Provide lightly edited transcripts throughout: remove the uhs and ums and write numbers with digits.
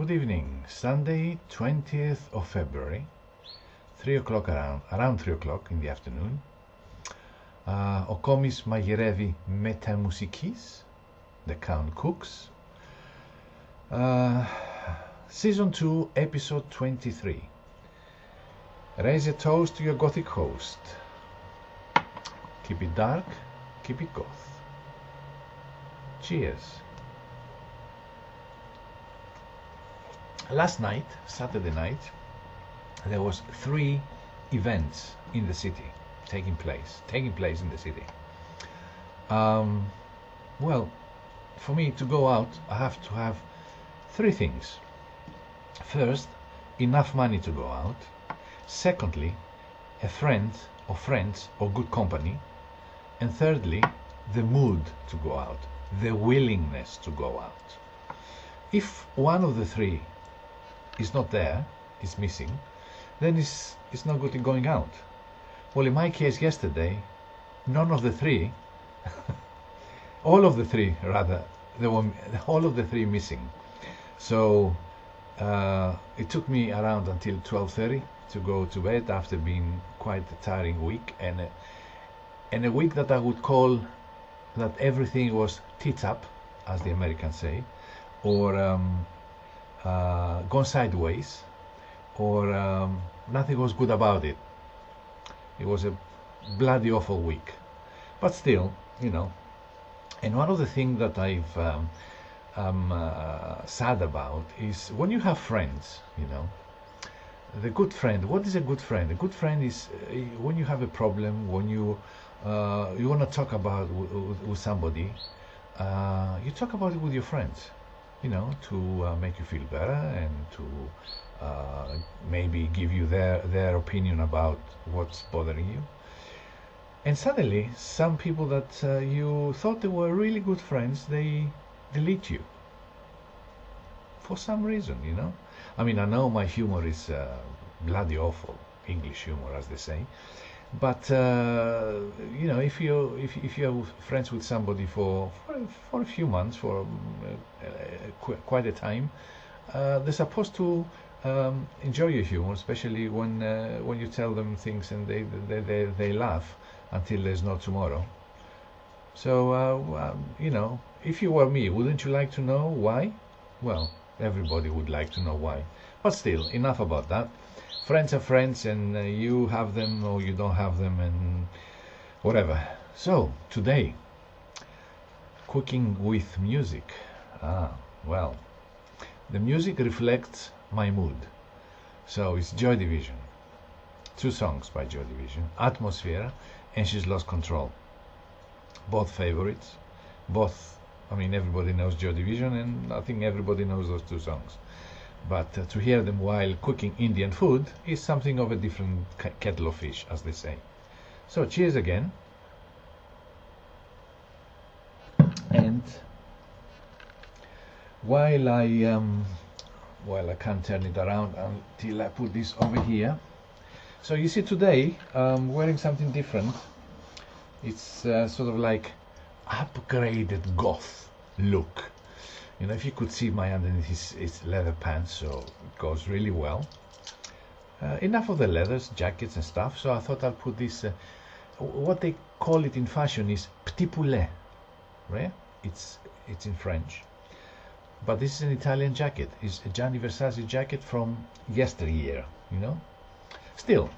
Good evening, Sunday 20th of February, 3 o'clock around 3 o'clock in the afternoon. Ο Κόμις μαγειρεύει με τα μουσικής, The Count Cooks. Season 2, Episode 23. Raise a toast to your gothic host. Keep it dark, keep it goth. Cheers. Last night, Saturday night, there was 3 events in the city taking place in the city. Well, for me to go out, I have to have 3 things. First, enough money to go out. Secondly, a friend or friends or good company. And thirdly, the mood to go out, the willingness to go out. If one of the 3 is not there, is missing, then it's not good in going out. Well, in my case yesterday, none of the 3, all of the 3 rather, there were all of the 3 missing. So it took me around until 12:30 to go to bed after being quite a tiring week, and a week that I would call that everything was tits up, as the Americans say, or gone sideways, or nothing was good about it. It was a bloody awful week, but still, you know. And one of the things that I'm sad about is when you have friends, you know, the good friend. What is a good friend? A good friend is when you have a problem, when you want to talk about with somebody, you talk about it with your friends, you know, to make you feel better and to maybe give you their opinion about what's bothering you. And suddenly, some people that you thought they were really good friends, they delete you for some reason, you know. I mean, I know my humor is bloody awful, English humor, as they say. But you know, if you're friends with somebody for a few months, for quite a time, they're supposed to enjoy your humor, especially when you tell them things and they laugh until there's no tomorrow. So you know, if you were me, wouldn't you like to know why? Well, everybody would like to know why. But still, enough about that. Friends are friends, and you have them or you don't have them, and whatever. So today, cooking with music. Well, the music reflects my mood. So it's Joy Division. 2 songs by Joy Division, Atmosphere and She's Lost Control. Both favorites. Both, I mean, everybody knows Joy Division, and I think everybody knows those 2 songs. But to hear them while cooking Indian food is something of a different kettle of fish, as they say. So cheers again. And while I can't turn it around until I put this over here. So you see, today I'm wearing something different. It's sort of like upgraded goth look. You know, if you could see my underneath is leather pants, so it goes really well. Enough of the leathers, jackets and stuff, so I thought I'll put this, what they call it in fashion is petit poulet, right? It's in French. But this is an Italian jacket. It's a Gianni Versace jacket from yesteryear, you know? Still,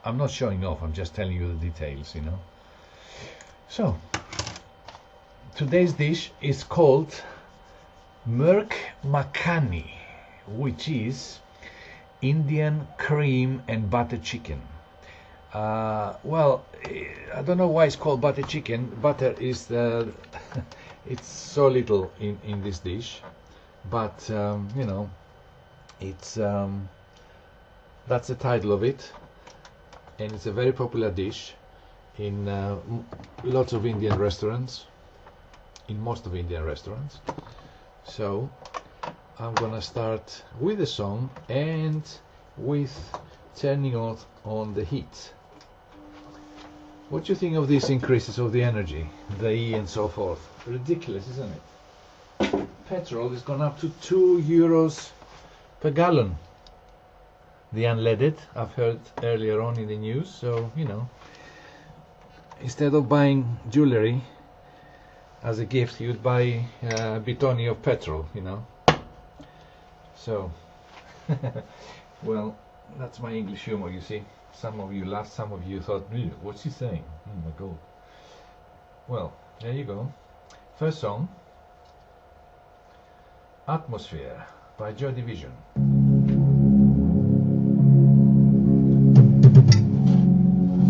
I'm not showing off, I'm just telling you the details, you know? So, today's dish is called MURCH MAKHANI, which is Indian cream and butter chicken. Well, I don't know why it's called butter chicken. Butter is it's so little in this dish, but you know, it's that's the title of it, and it's a very popular dish in lots of Indian restaurants, in most of Indian restaurants. So I'm gonna start with the song and with turning on the heat. What do you think of these increases of the energy, the E and so forth? Ridiculous, isn't it? petrol has gone up to €2 per gallon. The unleaded, I've heard earlier on in the news, so you know, instead of buying jewellery as a gift, you'd buy a bitoni of petrol, you know. So, well, that's my English humor, you see. Some of you laughed, some of you thought, what's he saying? Oh my god. Well, there you go. First song, Atmosphere by Joy Division.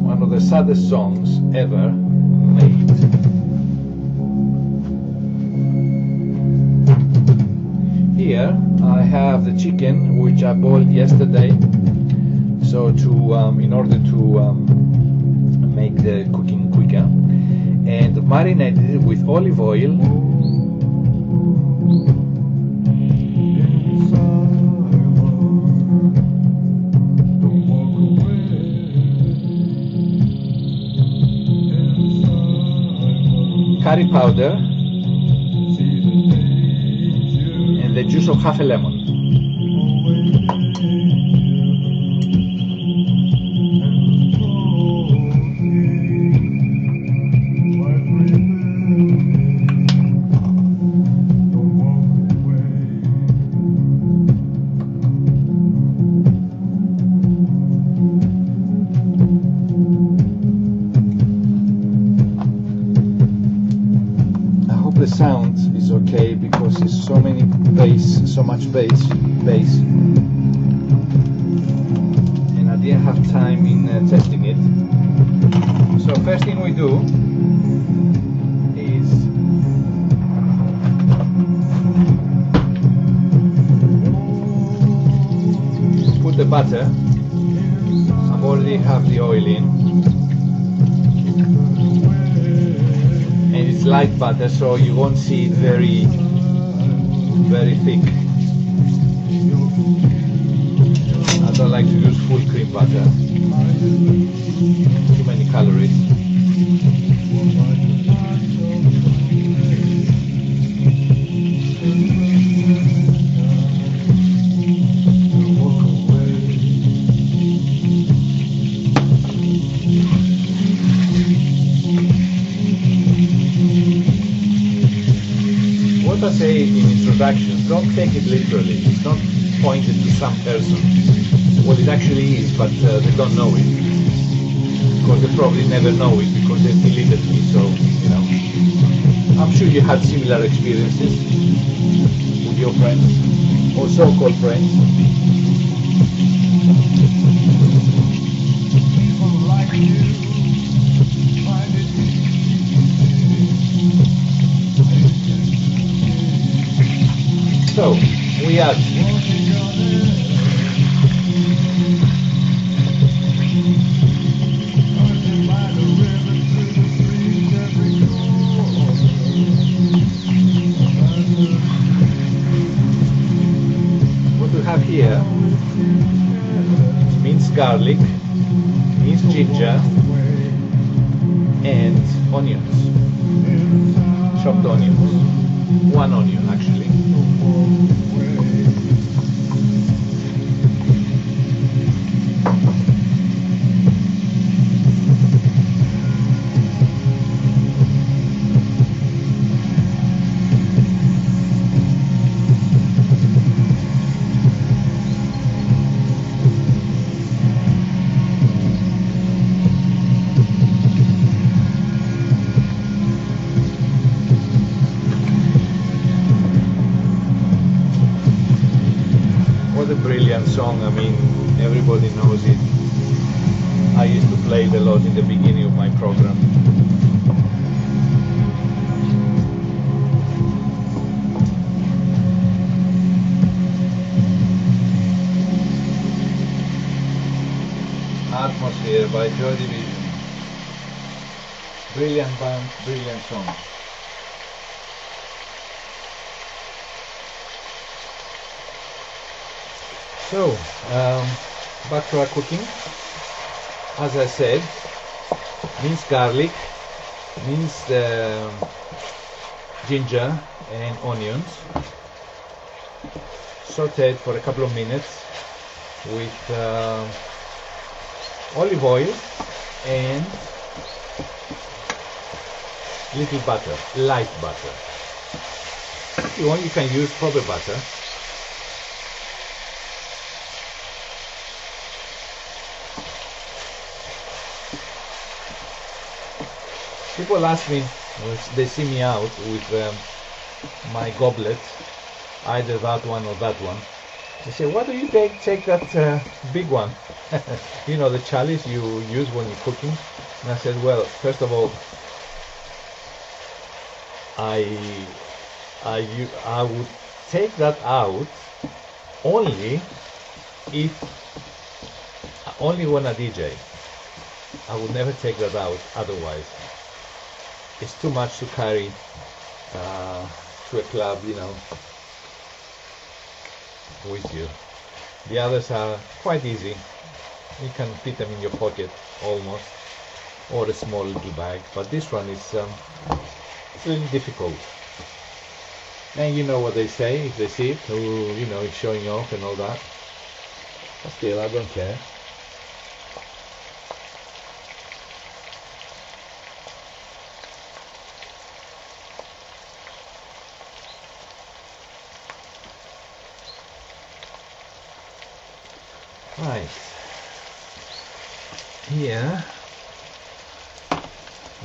One of the saddest songs ever made. Here I have the chicken which I boiled yesterday, so to in order to make the cooking quicker, and marinated it with olive oil, curry powder, and the juice of half a lemon. The sound is okay because there's so many bass, so much bass, and I didn't have time in testing it. So first thing we do is put the butter. I already have the oil in. And it's light butter, so you won't see it very thick. I don't like to use full cream butter. Too many calories. What I say in introductions, don't take it literally. It's not pointed to some person. What it actually is, but they don't know it. Because they probably never know it because they deleted me, so, you know. I'm sure you had similar experiences with your friends, or so-called friends. So, we add what we have here: minced garlic, minced ginger, and onions, chopped onions. One onion actually. What a brilliant song. I mean, everybody knows it. I used to play it a lot in the beginning of my program. Atmosphere by Joy Division. Brilliant band, brilliant song. So, back to our cooking. As I said, minced garlic, minced ginger, and onions, sauteed for a couple of minutes with olive oil and little butter, light butter. If you want, you can use proper butter. People ask me, they see me out with my goblet, either that one or that one. They say, why do you take that big one? You know, the chalice you use when you're cooking. And I said, well, first of all, I would take that out only when I DJ. I would never take that out otherwise. It's too much to carry to a club, you know, with you. The others are quite easy. You can fit them in your pocket almost, or a small little bag. But this one is it's really difficult. And you know what they say, if they see it, oh, you know, it's showing off and all that. But still, I don't care. Right, here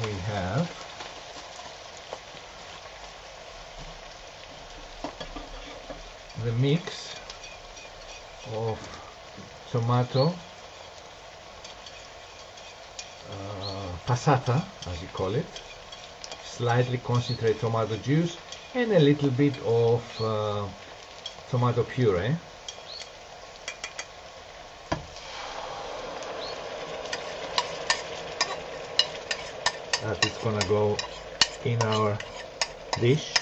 we have the mix of tomato, passata as you call it, slightly concentrated tomato juice and a little bit of tomato puree. That is gonna go in our dish.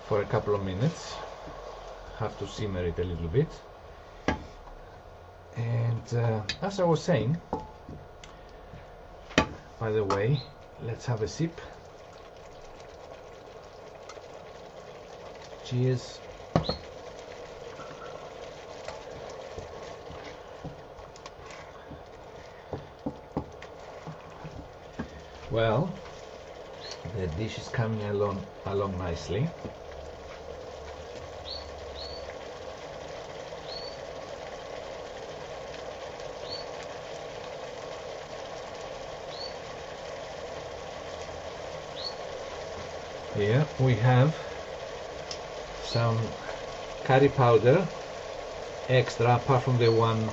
For a couple of minutes. Have to simmer it a little bit. And as I was saying, by the way, let's have a sip. Cheers. Well, the dish is coming along nicely. Here we have some curry powder extra, apart from the one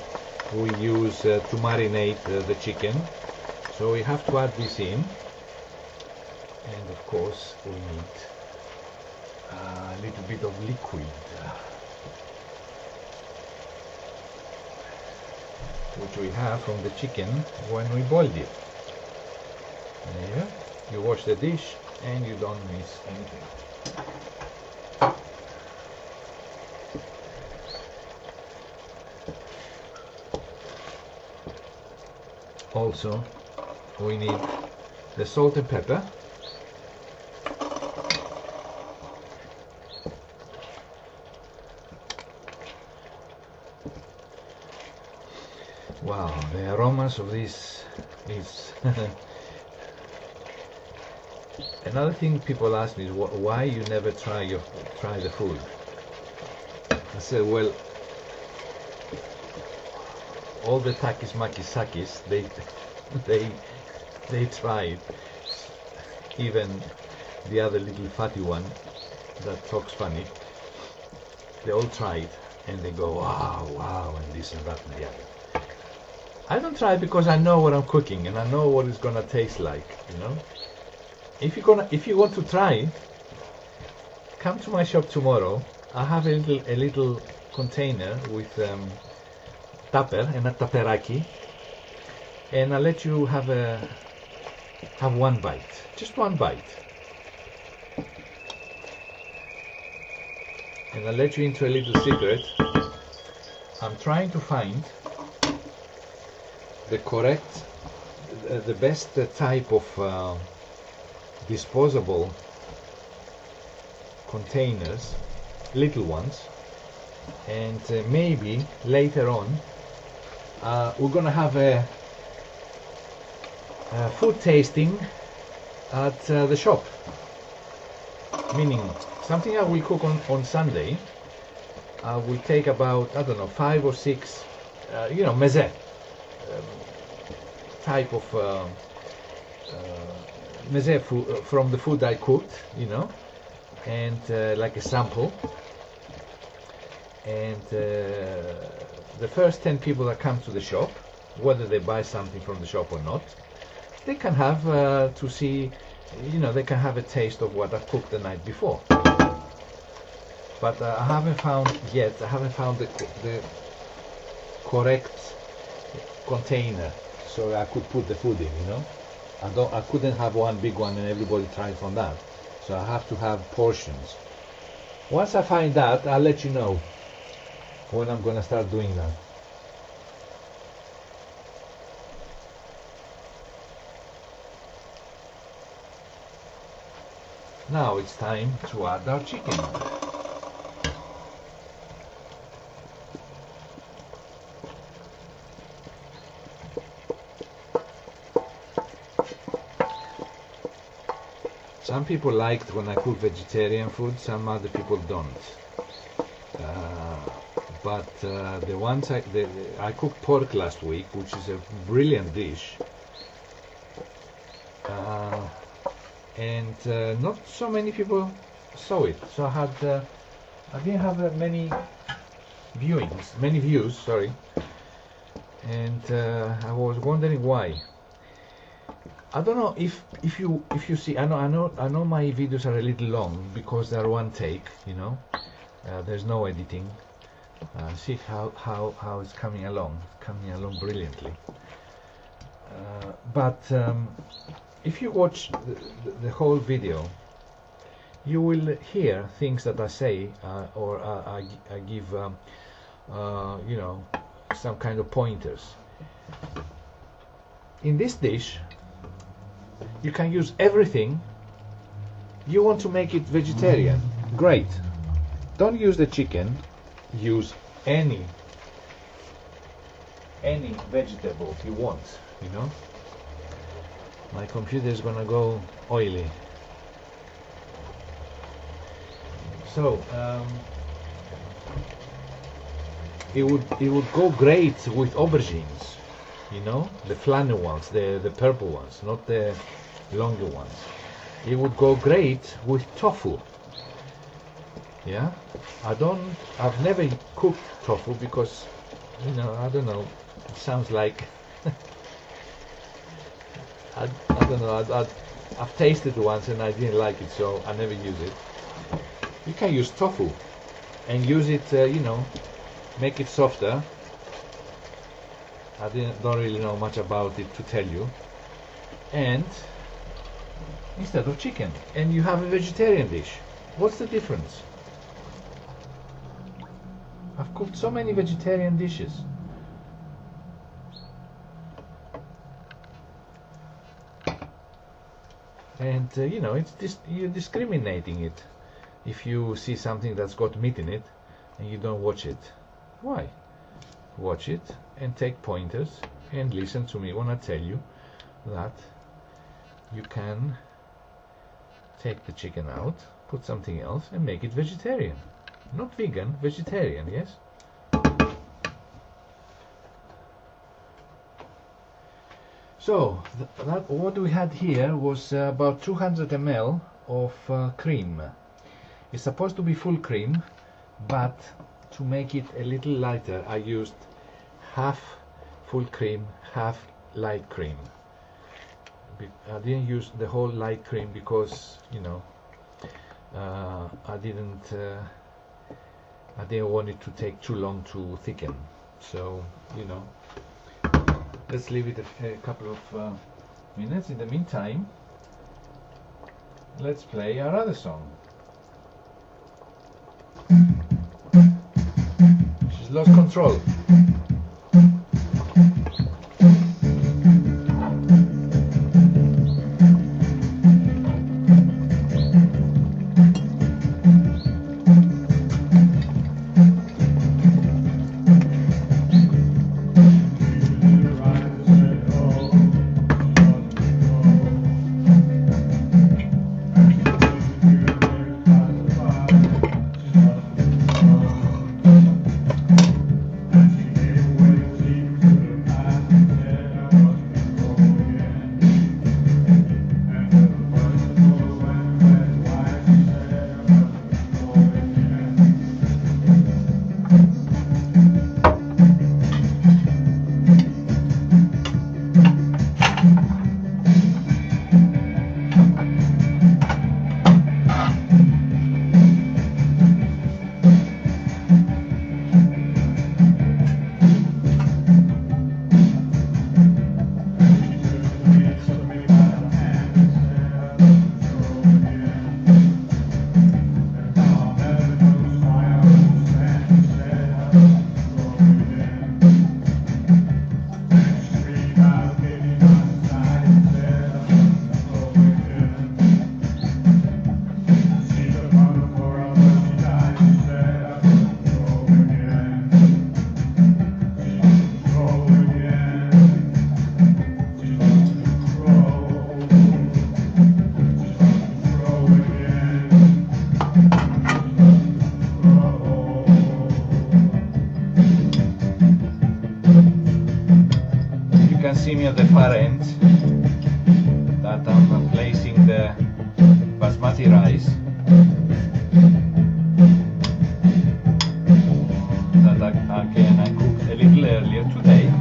we use to marinate the chicken. So we have to add this in, and of course we need a little bit of liquid, which we have from the chicken when we boiled it. There, you wash the dish and you don't miss anything. Also, we need the salt and pepper. Wow, the aromas of this is another thing people ask me is why you never try the food. I said, well, all the takis-makis-sakis, they tried. Even the other little fatty one that talks funny, they all tried and they go, wow, and this and that and the other. I don't try because I know what I'm cooking and I know what it's gonna taste like, you know. If you want to try, come to my shop tomorrow. I have a little container with tupper and a taperaki, and I'll let you have one bite, just one bite, and I'll let you into a little secret. I'm trying to find the correct, the best type of disposable containers, little ones, and maybe later on we're gonna have a food tasting at the shop, meaning something I will cook on Sunday. I will take about, I don't know, 5 or 6 meze type of meze from the food I cooked, and like a sample, and the first 10 people that come to the shop, whether they buy something from the shop or not, they can have to see, they can have a taste of what I cooked the night before. But I haven't found the correct container so I could put the food in, I couldn't have one big one and everybody try from that. So I have to have portions. Once I find that, I'll let you know when I'm gonna start doing that. Now it's time to add our chicken. Some people liked when I cook vegetarian food, some other people don't. But the ones I cooked pork last week, which is a brilliant dish, and not so many people saw it. So I didn't have many views, sorry, and I was wondering why. I don't know if you see. I know my videos are a little long because they're one take. There's no editing. See how it's coming along. Coming along brilliantly. But if you watch the whole video, you will hear things that I say or I give some kind of pointers. In this dish, you can use everything. You want to make it vegetarian, great. Don't use the chicken. Use any vegetable you want. My computer is gonna go oily. So it would go great with aubergines. The flannel ones, the purple ones, not the longer ones. It would go great with tofu. Yeah, I've never cooked tofu because, I don't know, it sounds like, I don't know, I've tasted it once and I didn't like it, so I never use it. You can use tofu and use it, make it softer. I don't really know much about it to tell you. And instead of chicken, and you have a vegetarian dish. What's the difference? I've cooked so many vegetarian dishes. And you're discriminating it. If you see something that's got meat in it and you don't watch it, why? Watch it and take pointers and listen to me when I tell you that you can take the chicken out, put something else and make it vegetarian. Not vegan, vegetarian, yes? So what we had here was about 200 ml of cream. It's supposed to be full cream, but to make it a little lighter I used half full cream, half light cream. I didn't use the whole light cream because I didn't want it to take too long to thicken. So let's leave it a couple of minutes. In the meantime, let's play our other song. She's lost control. see me at the far end that I'm placing the basmati rice that again I cooked a little earlier today.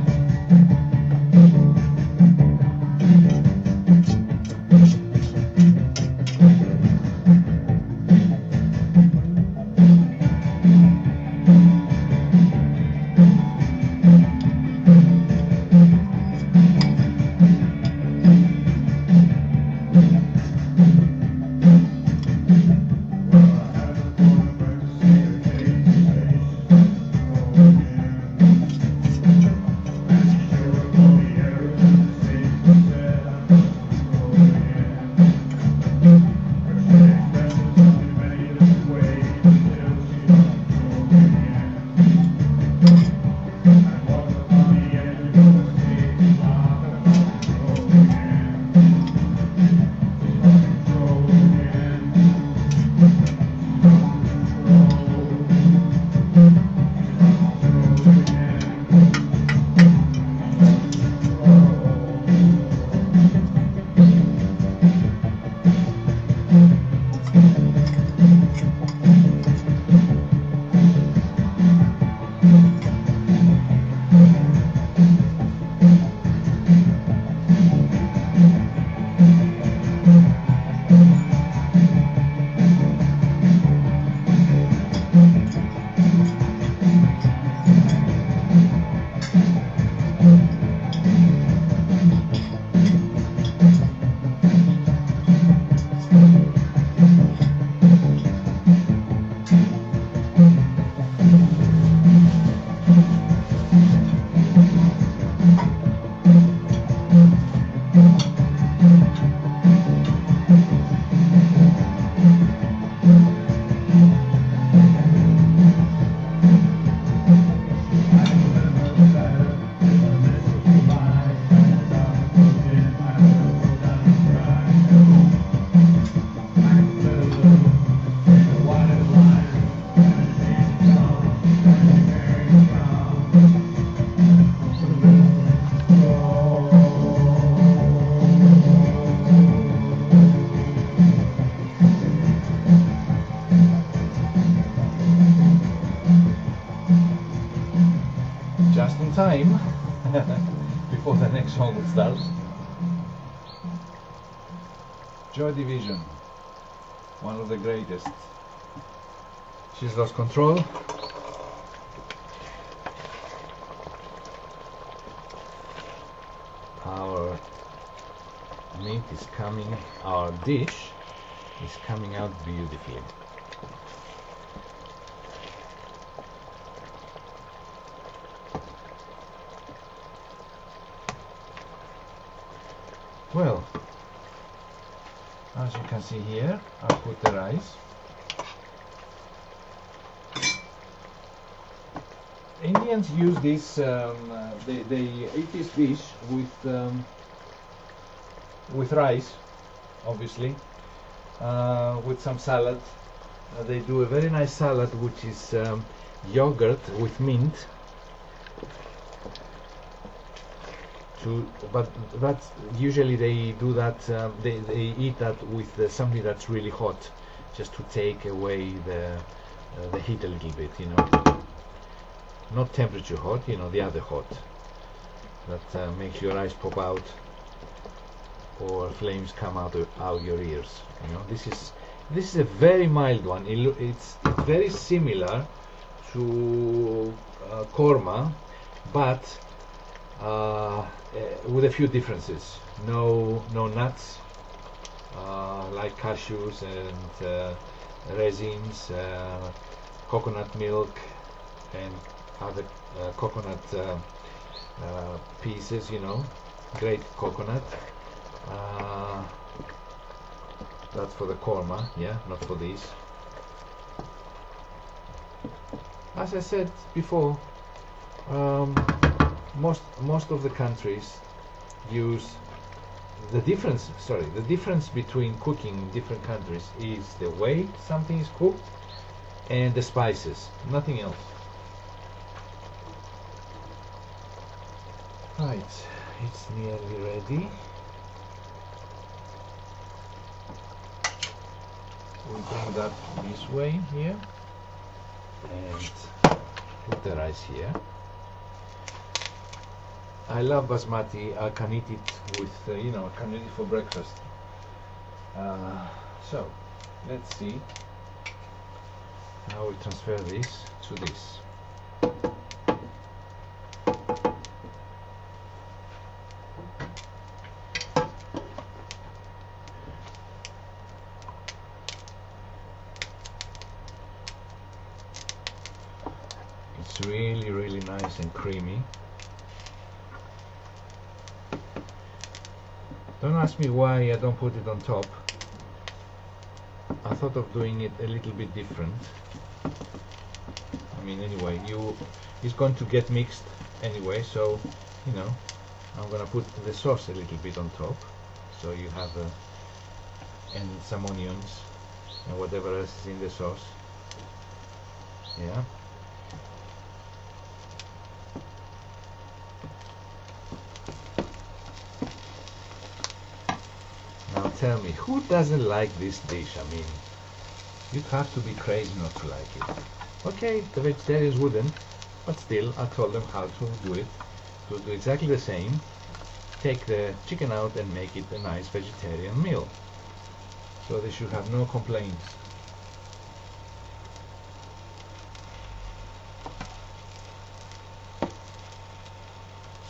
Just in time before the next song starts. Joy Division, one of the greatest. She's lost control. Our meat is coming, our dish is coming out beautifully. Well, as you can see here, I put the rice. Indians use this, they eat this dish with rice, obviously, with some salad. They do a very nice salad which is yogurt with mint. But that's usually they do that. They eat that with something that's really hot, just to take away the heat a little bit, you know. Not temperature hot, you know, the other hot that makes your eyes pop out or flames come out your ears. You know, this is a very mild one. It's very similar to korma, but with a few differences. No nuts like cashews and resins, coconut milk and other coconut pieces, you know, grated coconut. That's for the korma, yeah, not for these. As I said before, most of the countries use the difference between cooking in different countries is the way something is cooked and the spices, nothing else. Right, it's nearly ready. We bring that this way here and put the rice here. I love basmati. I can eat it with, you know, I can eat it for breakfast. So let's see how we transfer this to this. It's really, really nice and creamy. Don't ask me why I don't put it on top. I thought of doing it a little bit different. I mean, anyway, it's going to get mixed anyway, so, you know, I'm gonna put the sauce a little bit on top, so you have and some onions and whatever else is in the sauce. Yeah. Now tell me, who doesn't like this dish? I mean, you'd have to be crazy not to like it. Okay, the vegetarians wouldn't, but still, I told them how to do it. To do exactly the same, take the chicken out and make it a nice vegetarian meal. So they should have no complaints.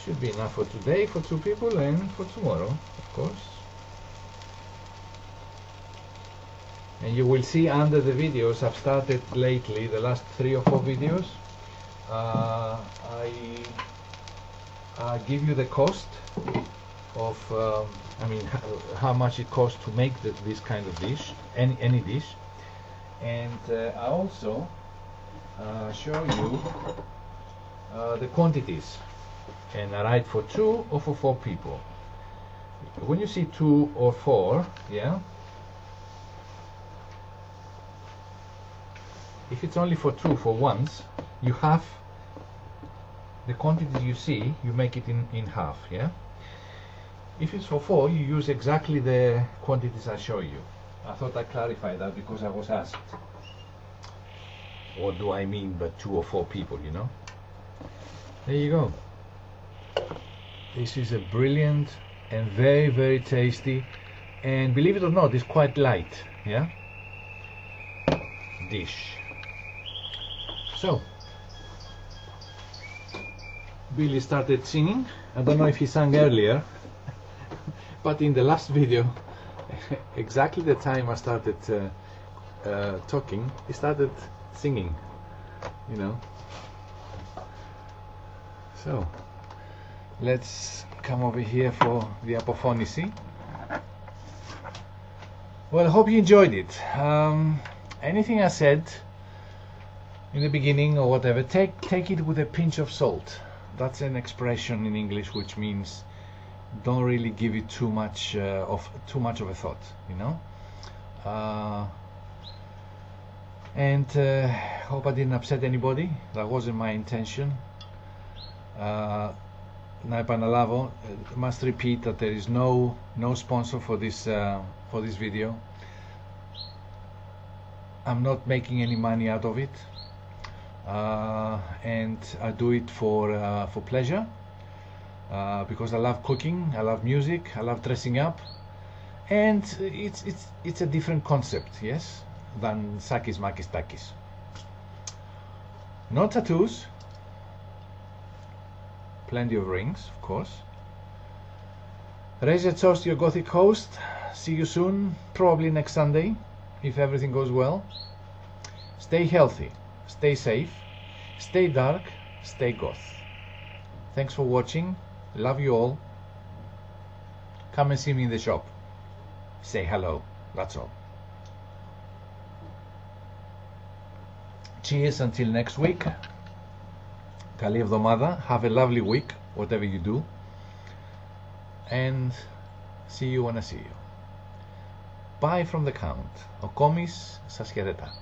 Should be enough for today, for 2 people, and for tomorrow, of course. And you will see under the videos I've started lately, the last 3 or 4 videos, I give you the cost of, I mean, how much it costs to make this kind of dish, any dish, and I also show you the quantities, and I write for 2 or for 4 people. When you see 2 or 4, yeah, if it's only for 2 for once, you have the quantity you see, you make it in half, yeah. If it's for 4, you use exactly the quantities I show you. I thought I'd clarify that because I was asked, what do I mean by 2 or 4 people, you know. There you go. This is a brilliant and very, very tasty, and believe it or not, it's quite light, yeah, dish. So Billy started singing. I don't know if he sang earlier, but in the last video, exactly the time I started talking, he started singing, you know. So let's come over here for the apophonicy. Well, I hope you enjoyed it. Anything I said in the beginning or whatever, take it with a pinch of salt. That's an expression in English which means don't really give it too much of a thought, you know. And hope I didn't upset anybody. That wasn't my intention. Να επαναλάβω, must repeat that there is no sponsor for this video. I'm not making any money out of it, and I do it for pleasure, because I love cooking, I love music, I love dressing up, and it's a different concept, yes, than sakis, makis, takis. No tattoos, plenty of rings, of course. Raise a toast to your Gothic host. See you soon, probably next Sunday, if everything goes well. Stay healthy, stay safe, stay dark, stay goth. Thanks for watching. Love you all. Come and see me in the shop. Say hello. That's all. Cheers until next week. Καλή εβδομάδα. Have a lovely week, whatever you do. And see you when I see you. Bye from the Count. Ο Κόμης σας χαιρετά.